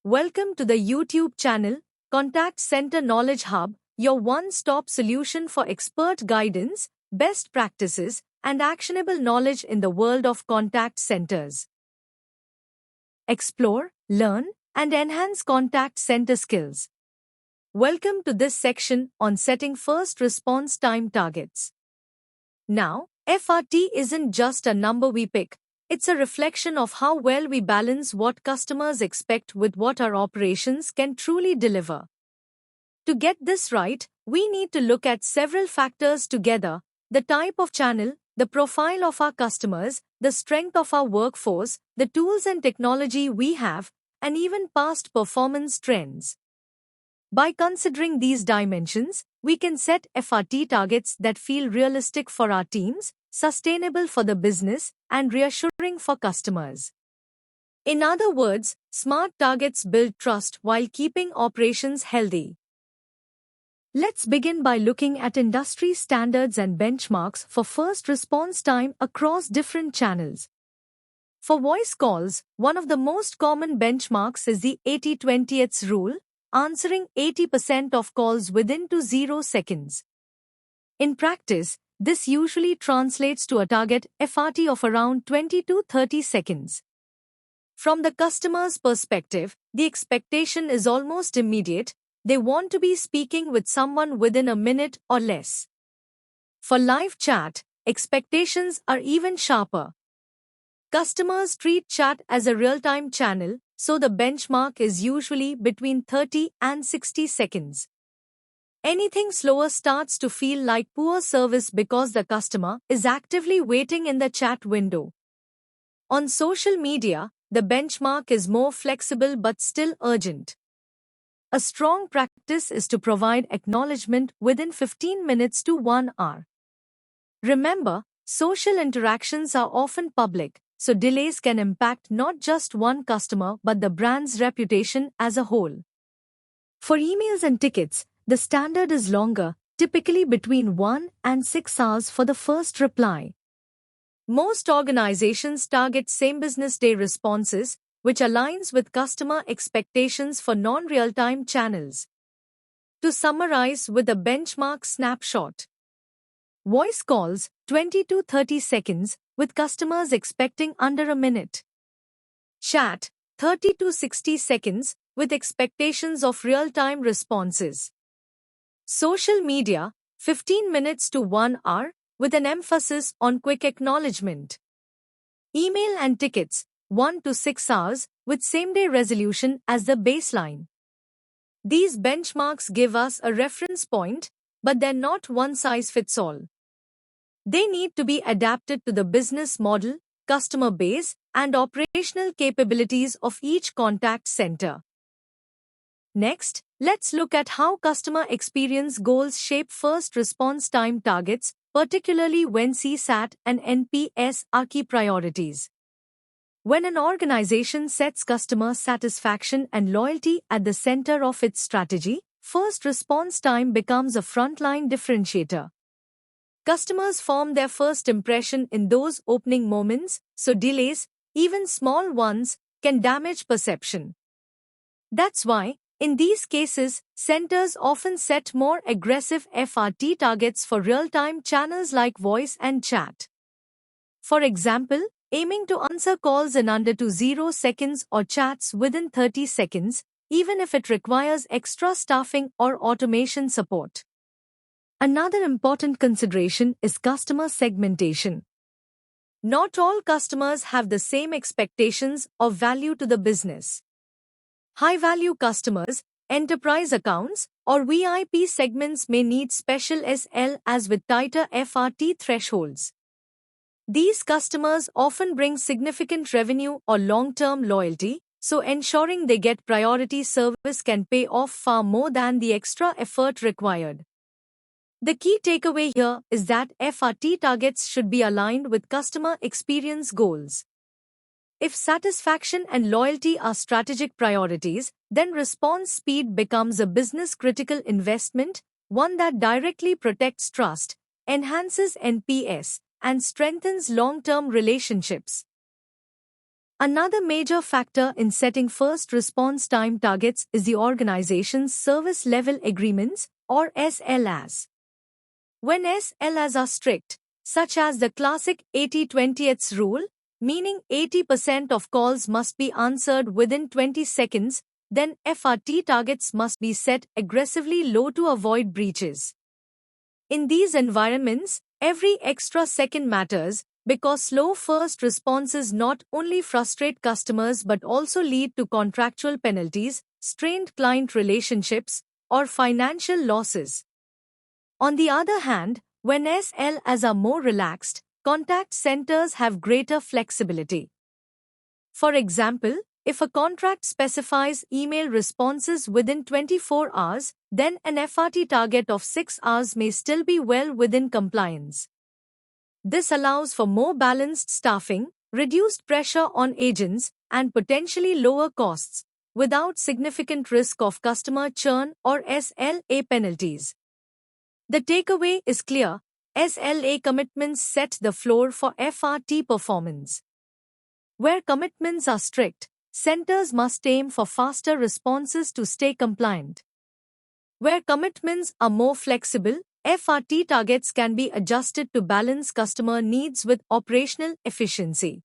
Welcome to the YouTube channel, Contact Center Knowledge Hub, your one-stop solution for expert guidance, best practices, and actionable knowledge in the world of contact centers. Explore, learn, and enhance contact center skills. Welcome to this section on setting first response time targets. Now, FRT isn't just a number we pick. It's a reflection of how well we balance what customers expect with what our operations can truly deliver. To get this right, we need to look at several factors together: the type of channel, the profile of our customers, the strength of our workforce, the tools and technology we have, and even past performance trends. By considering these dimensions, we can set FRT targets that feel realistic for our teams, sustainable for the business, and reassuring for customers. In other words, smart targets build trust while keeping operations healthy. Let's begin by looking at industry standards and benchmarks for first response time across different channels. For voice calls, one of the most common benchmarks is the 80-20 rule, answering 80% of calls within 0 seconds. In practice, this usually translates to a target FRT of around 20 to 30 seconds. From the customer's perspective, the expectation is almost immediate. They want to be speaking with someone within a minute or less. For live chat, expectations are even sharper. Customers treat chat as a real-time channel, so the benchmark is usually between 30 and 60 seconds. Anything slower starts to feel like poor service because the customer is actively waiting in the chat window. On social media, the benchmark is more flexible but still urgent. A strong practice is to provide acknowledgement within 15 minutes to 1 hour. Remember, social interactions are often public, so delays can impact not just one customer but the brand's reputation as a whole. For emails and tickets, the standard is longer, typically between 1 and 6 hours for the first reply. Most organizations target same business day responses, which aligns with customer expectations for non-real-time channels. To summarize with a benchmark snapshot: voice calls 20 to 30 seconds, with customers expecting under a minute. Chat 30 to 60 seconds, with expectations of real-time responses. Social media 15 minutes to 1 hour, with an emphasis on quick acknowledgement. Email and tickets 1 to 6 hours, with same-day resolution as the baseline. These benchmarks give us a reference point, but they're not one-size-fits-all. They need to be adapted to the business model, customer base, and operational capabilities of each contact center. Next, let's look at how customer experience goals shape first response time targets, particularly when CSAT and NPS are key priorities. When an organization sets customer satisfaction and loyalty at the center of its strategy, first response time becomes a frontline differentiator. Customers form their first impression in those opening moments, so delays, even small ones, can damage perception. That's why, in these cases, centers often set more aggressive FRT targets for real-time channels like voice and chat. For example, aiming to answer calls in under 0 seconds or chats within 30 seconds, even if it requires extra staffing or automation support. Another important consideration is customer segmentation. Not all customers have the same expectations or value to the business. High-value customers, enterprise accounts, or VIP segments may need special SL as with tighter FRT thresholds. These customers often bring significant revenue or long-term loyalty, so ensuring they get priority service can pay off far more than the extra effort required. The key takeaway here is that FRT targets should be aligned with customer experience goals. If satisfaction and loyalty are strategic priorities, then response speed becomes a business-critical investment, one that directly protects trust, enhances NPS, and strengthens long-term relationships. Another major factor in setting first response time targets is the organization's service level agreements, or SLAs. When SLAs are strict, such as the classic 80-20 rule, meaning 80% of calls must be answered within 20 seconds, then FRT targets must be set aggressively low to avoid breaches. In these environments, every extra second matters because slow first responses not only frustrate customers but also lead to contractual penalties, strained client relationships, or financial losses. On the other hand, when SLAs are more relaxed, contact centers have greater flexibility. For example, if a contract specifies email responses within 24 hours, then an FRT target of 6 hours may still be well within compliance. This allows for more balanced staffing, reduced pressure on agents, and potentially lower costs, without significant risk of customer churn or SLA penalties. The takeaway is clear: SLA commitments set the floor for FRT performance. Where commitments are strict, centers must aim for faster responses to stay compliant. Where commitments are more flexible, FRT targets can be adjusted to balance customer needs with operational efficiency.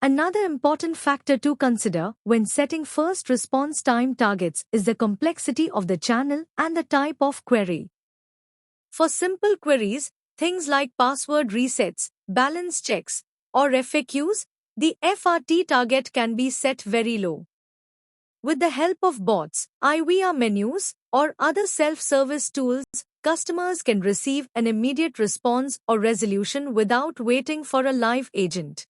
Another important factor to consider when setting first response time targets is the complexity of the channel and the type of query. For simple queries, things like password resets, balance checks, or FAQs, the FRT target can be set very low. With the help of bots, IVR menus, or other self-service tools, customers can receive an immediate response or resolution without waiting for a live agent.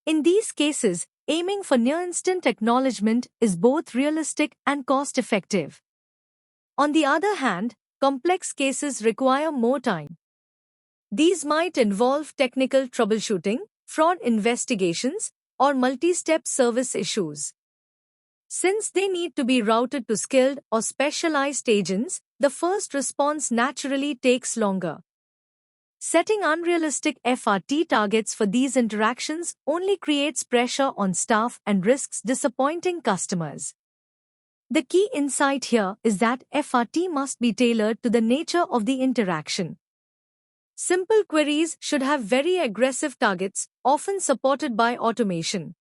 In these cases, aiming for near-instant acknowledgement is both realistic and cost-effective. On the other hand, complex cases require more time. These might involve technical troubleshooting, fraud investigations, or multi-step service issues. Since they need to be routed to skilled or specialized agents, the first response naturally takes longer. Setting unrealistic FRT targets for these interactions only creates pressure on staff and risks disappointing customers. The key insight here is that FRT must be tailored to the nature of the interaction. Simple queries should have very aggressive targets, often supported by automation.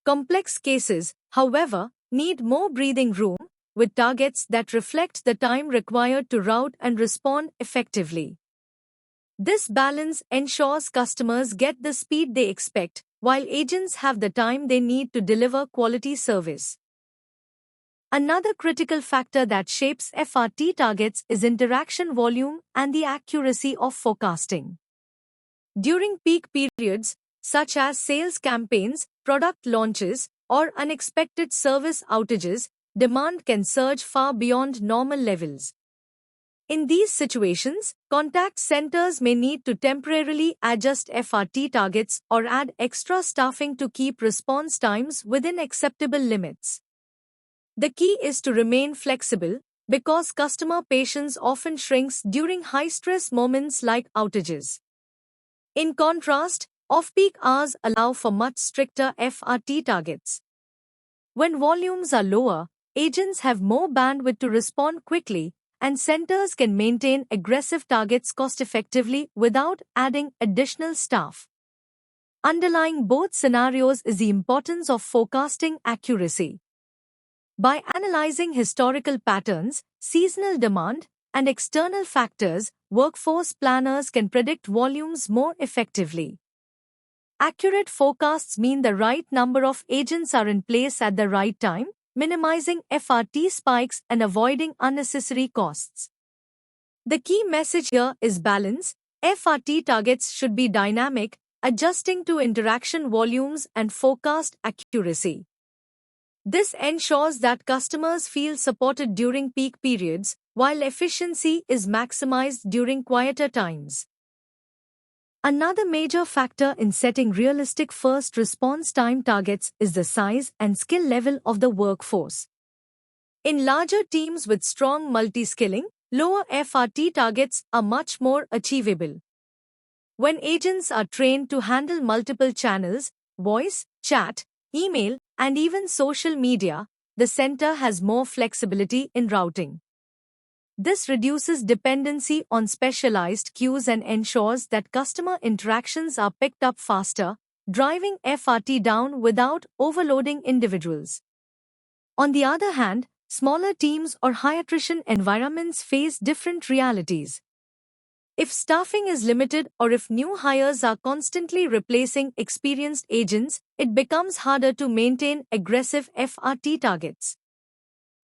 Complex cases, however, need more breathing room, with targets that reflect the time required to route and respond effectively. This balance ensures customers get the speed they expect, while agents have the time they need to deliver quality service. Another critical factor that shapes FRT targets is interaction volume and the accuracy of forecasting. During peak periods, such as sales campaigns, product launches, or unexpected service outages, demand can surge far beyond normal levels. In these situations, contact centers may need to temporarily adjust FRT targets or add extra staffing to keep response times within acceptable limits. The key is to remain flexible, because customer patience often shrinks during high-stress moments like outages. In contrast, off-peak hours allow for much stricter FRT targets. When volumes are lower, agents have more bandwidth to respond quickly, and centers can maintain aggressive targets cost-effectively without adding additional staff. Underlying both scenarios is the importance of forecasting accuracy. By analyzing historical patterns, seasonal demand, and external factors, workforce planners can predict volumes more effectively. Accurate forecasts mean the right number of agents are in place at the right time, minimizing FRT spikes and avoiding unnecessary costs. The key message here is balance. FRT targets should be dynamic, adjusting to interaction volumes and forecast accuracy. This ensures that customers feel supported during peak periods, while efficiency is maximized during quieter times. Another major factor in setting realistic first response time targets is the size and skill level of the workforce. In larger teams with strong multi-skilling, lower FRT targets are much more achievable. When agents are trained to handle multiple channels, voice, chat, email, and even social media, the center has more flexibility in routing. This reduces dependency on specialized queues and ensures that customer interactions are picked up faster, driving FRT down without overloading individuals. On the other hand, smaller teams or high attrition environments face different realities. If staffing is limited or if new hires are constantly replacing experienced agents, it becomes harder to maintain aggressive FRT targets.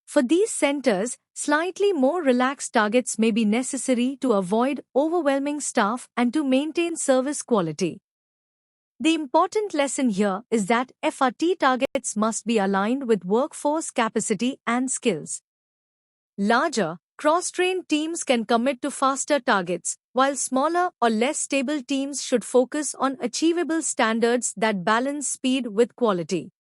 For these centers, slightly more relaxed targets may be necessary to avoid overwhelming staff and to maintain service quality. The important lesson here is that FRT targets must be aligned with workforce capacity and skills. Larger, cross-trained teams can commit to faster targets, while smaller or less stable teams should focus on achievable standards that balance speed with quality.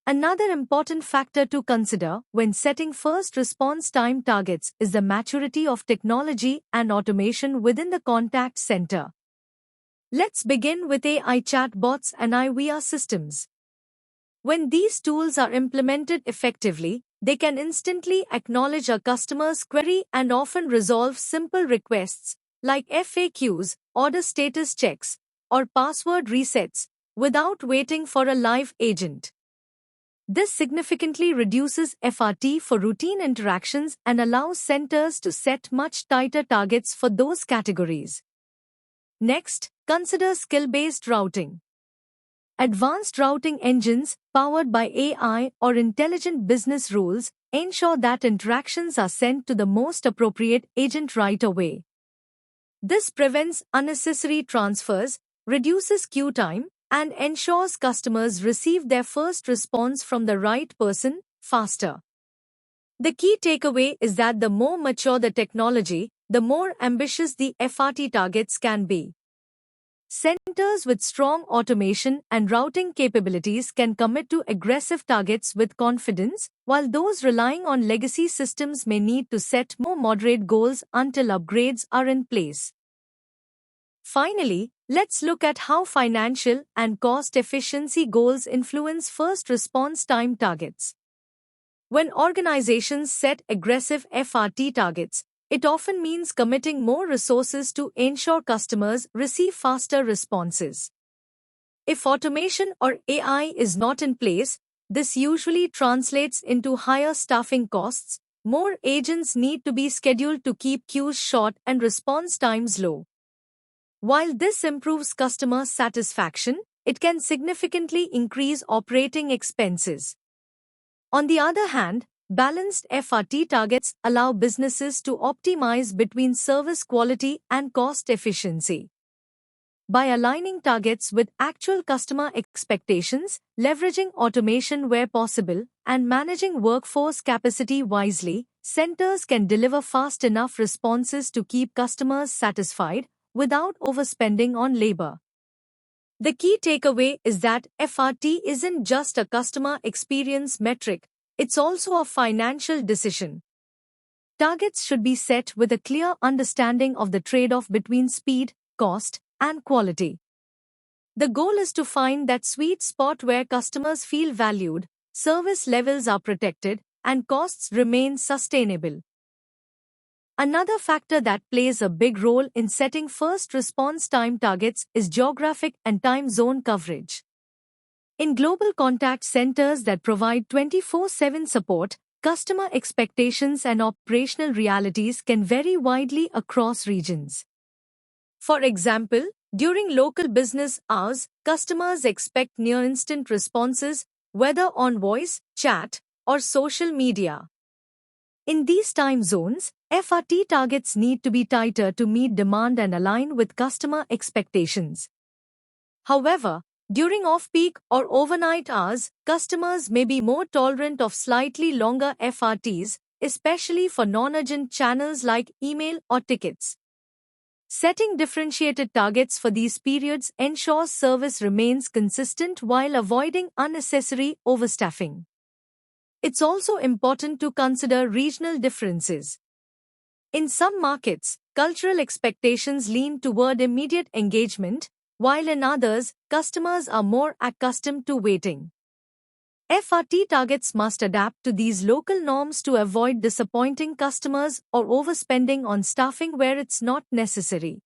Another important factor to consider when setting first response time targets is the maturity of technology and automation within the contact center. Let's begin with AI chatbots and IVR systems. When these tools are implemented effectively, they can instantly acknowledge a customer's query and often resolve simple requests like FAQs, order status checks, or password resets without waiting for a live agent. This significantly reduces FRT for routine interactions and allows centers to set much tighter targets for those categories. Next, consider skill-based routing. Advanced routing engines, powered by AI or intelligent business rules, ensure that interactions are sent to the most appropriate agent right away. This prevents unnecessary transfers, reduces queue time, and ensures customers receive their first response from the right person faster. The key takeaway is that the more mature the technology, the more ambitious the FRT targets can be. Centers with strong automation and routing capabilities can commit to aggressive targets with confidence, while those relying on legacy systems may need to set more moderate goals until upgrades are in place. Finally, let's look at how financial and cost efficiency goals influence first response time targets. When organizations set aggressive FRT targets, it often means committing more resources to ensure customers receive faster responses. If automation or AI is not in place, this usually translates into higher staffing costs. More agents need to be scheduled to keep queues short and response times low. While this improves customer satisfaction, it can significantly increase operating expenses. On the other hand, balanced FRT targets allow businesses to optimize between service quality and cost efficiency. By aligning targets with actual customer expectations, leveraging automation where possible, and managing workforce capacity wisely, centers can deliver fast enough responses to keep customers satisfied without overspending on labor. The key takeaway is that FRT isn't just a customer experience metric, it's also a financial decision. Targets should be set with a clear understanding of the trade-off between speed, cost, and quality. The goal is to find that sweet spot where customers feel valued, service levels are protected, and costs remain sustainable. Another factor that plays a big role in setting first response time targets is geographic and time zone coverage. In global contact centers that provide 24/7 support, customer expectations and operational realities can vary widely across regions. For example, during local business hours, customers expect near-instant responses, whether on voice, chat, or social media. In these time zones, FRT targets need to be tighter to meet demand and align with customer expectations. However, during off-peak or overnight hours, customers may be more tolerant of slightly longer FRTs, especially for non-urgent channels like email or tickets. Setting differentiated targets for these periods ensures service remains consistent while avoiding unnecessary overstaffing. It's also important to consider regional differences. In some markets, cultural expectations lean toward immediate engagement, while in others, customers are more accustomed to waiting. FRT targets must adapt to these local norms to avoid disappointing customers or overspending on staffing where it's not necessary.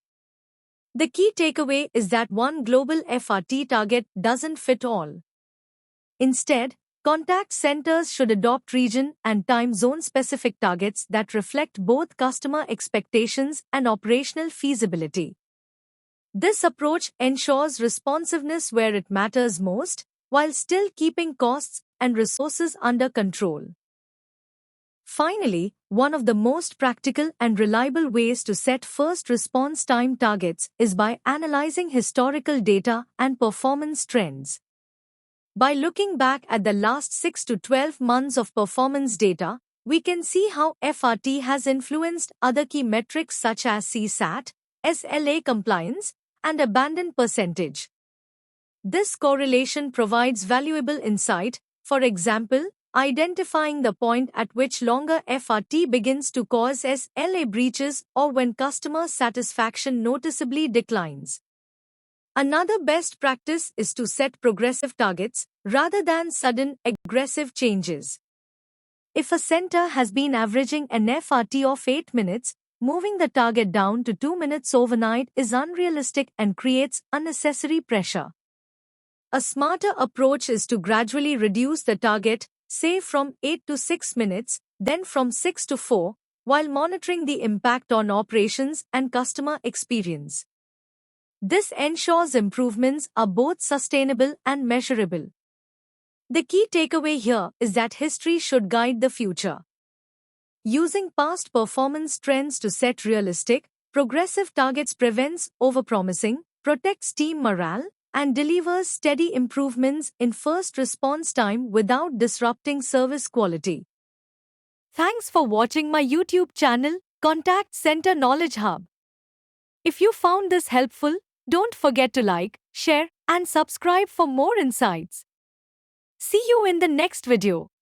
The key takeaway is that one global FRT target doesn't fit all. Instead, contact centers should adopt region and time zone specific targets that reflect both customer expectations and operational feasibility. This approach ensures responsiveness where it matters most, while still keeping costs and resources under control. Finally, one of the most practical and reliable ways to set first response time targets is by analyzing historical data and performance trends. By looking back at the last 6 to 12 months of performance data, we can see how FRT has influenced other key metrics such as CSAT, SLA compliance, and abandon percentage. This correlation provides valuable insight, for example, identifying the point at which longer FRT begins to cause SLA breaches or when customer satisfaction noticeably declines. Another best practice is to set progressive targets rather than sudden, aggressive changes. If a center has been averaging an FRT of 8 minutes, moving the target down to 2 minutes overnight is unrealistic and creates unnecessary pressure. A smarter approach is to gradually reduce the target, say from 8 to 6 minutes, then from 6 to 4, while monitoring the impact on operations and customer experience. This ensures improvements are both sustainable and measurable. The key takeaway here is that history should guide the future. Using past performance trends to set realistic, progressive targets prevents overpromising, protects team morale, and delivers steady improvements in first response time without disrupting service quality. Thanks for watching my YouTube channel, Contact Center Knowledge Hub. If you found this helpful, don't forget to like, share, and subscribe for more insights. See you in the next video.